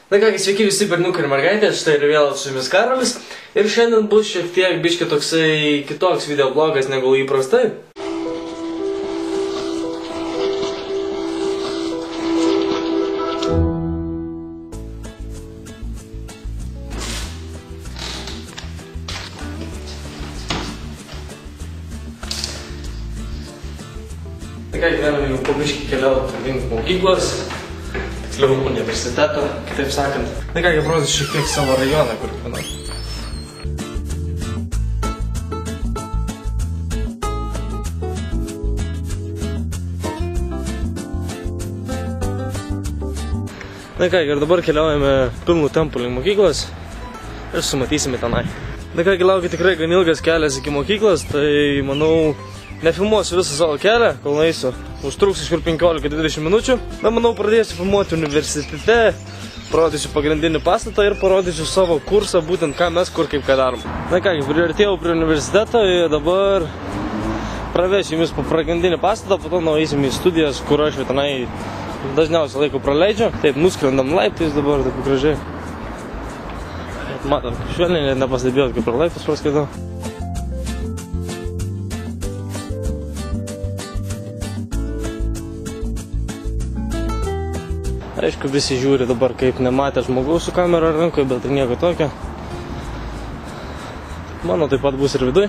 Na kągi, sveiki visi berniukai ir mergaitės, štai ir vėl su jumis Karolis. Ir šiandien bus šiek tiek biški toksai kitoks videoblogas negu įprastai. Na kągi, galime jau po biški keliauti link mokyklos. Tiksliau universiteto, kitaip sakant. Na kągi, parodysiu šiek tiek savo rajoną, kur gyvenu. Na kągi, ir dabar keliaujame pilnu tempu link mokyklos ir sumatysime tenai. Na kągi, laukia tikrai gan ilgas kelias iki mokyklos, tai manau, nefilmuosiu visą savo kelią, kol nueisiu. Užtruks iš kur 15-20 minučių. Na, manau, pradėsiu filmuoti universitete, parodysiu pagrindinį pastatą ir parodysiu savo kursą, būtent ką mes kur kaip ką darom. Na kągi, priartėjau prie universiteto ir dabar pravesiu jumis po pagrindinį pastatą, po to nueisim į studijas, kur aš tenai dažniausiai laiko praleidžiu. Taip, nuskrendam laiptais dabar, taip gražiai. Matot, švelniai net nepastebėjot, kaip pro laiptus praskaitau. Aišku, visi žiūri dabar kaip nematė žmogaus su kamera rankoje, bet tai nieko tokio. Mano taip pat bus ir viduj.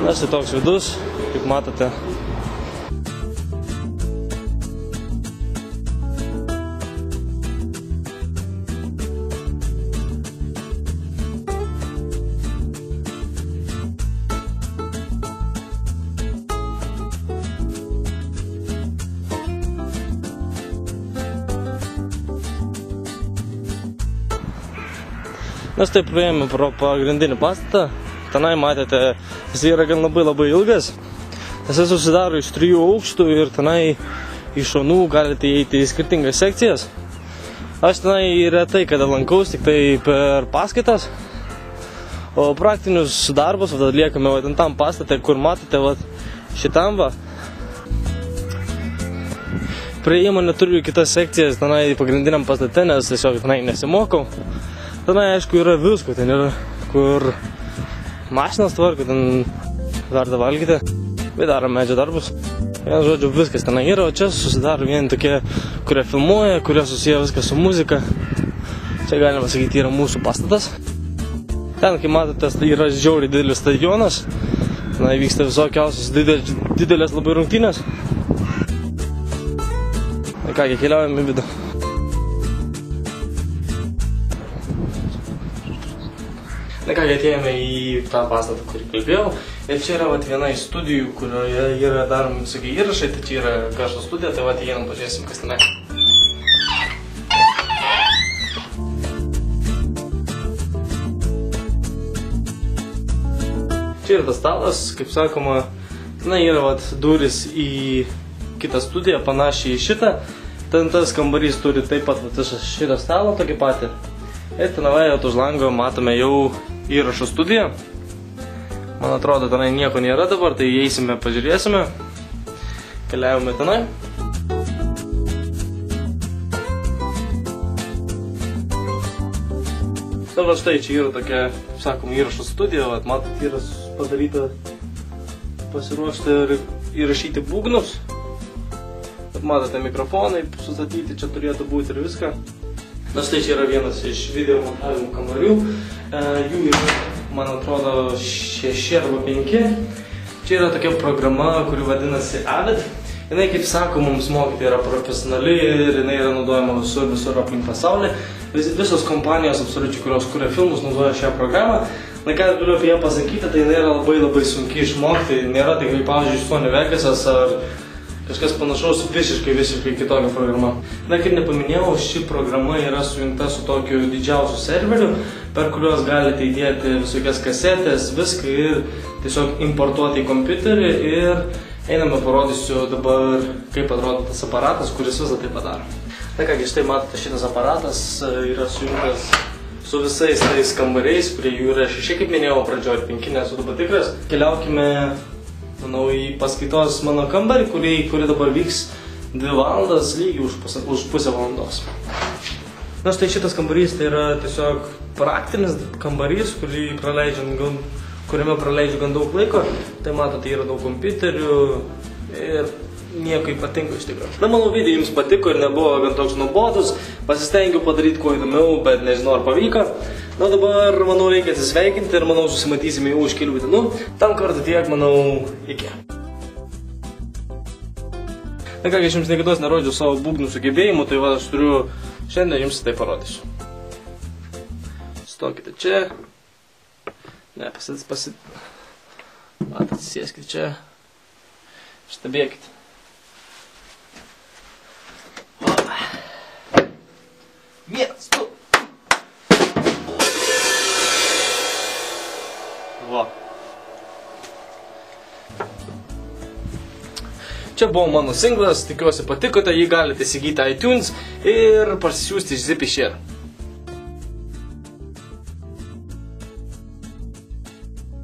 Na, štai toks vidus, kaip matote. Mes taip praėjome pro pagrindinį pastatą. Tenai matėte, jis yra gan labai ilgas. Jis susidaro iš 3 aukštų ir tenai iš šonų galite įeiti į skirtingas sekcijas. Aš tenai retai kada lankaus, tik tai per paskaitas. O praktinius darbus atliekame tam pastate, kur matote šitam va. Prieimo neturiu kitas sekcijas tenai pagrindiniam pastate, nes tiesiog tenai nesimokau. Tenai aišku yra visko, ten yra kur mašinas tvarko, ten verda valgyti, bet daro medžio darbus. Vien žodžiu, viskas tenai yra, o čia susidaro vieni tokie, kurie filmuoja, kurie susiję viskas su muzika. Čia galima sakyti yra mūsų pastatas. Ten, kaip matote, yra žiauriai didelis stadionas. Tenai vyksta visokiausios didelės labai rungtynės. Na kągi, keliaujame į vidų. Na kągi, atėjome į tą pastatą, kurį kalbėjau. Ir čia yra viena iš studijų, kurioje yra daromi visokie įrašai. Tai čia yra garso studija, tai įeinam, pažiūrėsim, kas tenai. Čia yra tas stalas, kaip sakoma, tenai yra durys į kitą studiją, panašiai į šitą. Ten tas kambarys turi taip pat šitą stalą, tokį patį. Ir tenai už lango matome jau įrašų studiją. Man atrodo, tenai nieko nėra dabar, tai įeisime, pažiūrėsime. Keliaujame tenai. Na, štai čia yra tokia, sakom, įrašų studija. Matot, yra padaryta pasiruošti ir įrašyti būgnus. Matote, mikrofonai sustatyti, čia turėtų būti ir viską. Na, štai čia yra vienas iš video montavimo kambarių. Jų yra, man atrodo, 6 arba 5. Čia yra tokia programa, kuri vadinasi Avid. Jinai, kaip sako, mums mokyti yra profesionali ir jinai yra naudojama visur aplink pasaulį. Visos kompanijos, absoliučiai, kurios kuria filmus, naudoja šią programą. Na, ką galiu apie ją pasakyti, tai jinai yra labai sunkiai išmokti. Nėra tai, kaip, pavyzdžiui, Sony Vegasas ar kažkas panašaus, visiškai kitokia programa. Na, kaip nepaminėjau, ši programa yra sujungta su tokiu didžiausiu serveriu, per kuriuos galite įdėti visokias kasetės, viską ir tiesiog importuoti į kompiuterį ir Einame, parodysiu dabar, kaip atrodo tas aparatas, kuris visą tai padaro. Na kągi, štai matote, šitas aparatas yra sujungtas su visais tais kambariais, kurie jų yra 6, kaip minėjau pradžioje, ir 5, nesu dabar tikras. Keliaukime, manau, į paskaitos mano kambarį, kuri dabar vyks 2 valandas, lygiai už pusę valandos. Na štai šitas kambarys tai yra tiesiog praktinis kambarys, kuriame praleidžiu gan daug laiko. Tai matote, yra daug kompiuterių ir nieko ypatingo iš tikrųjų. Na, manau, video jums patiko ir nebuvo gan toks nuobodus. Pasistengiau padaryti kuo įdomiau, bet nežinau, ar pavyko. Na, dabar, manau, reikia atsisveikinti ir, manau, susimatysime jau už kelių dienų. Tam kartą tiek, manau, iki. Na ką, aš jums niekados nerodžiau savo būgnų sugebėjimų, tai va, aš turiu šiandien jums tai parodysiu. Stokite čia. Ne, atsisėskite čia. Stebėkite. Vienas, du. Va. Čia buvo mano singlas, tikiuosi patikote, jį galite įsigyti iTunes ir parsisiųsti iš ZippyShare.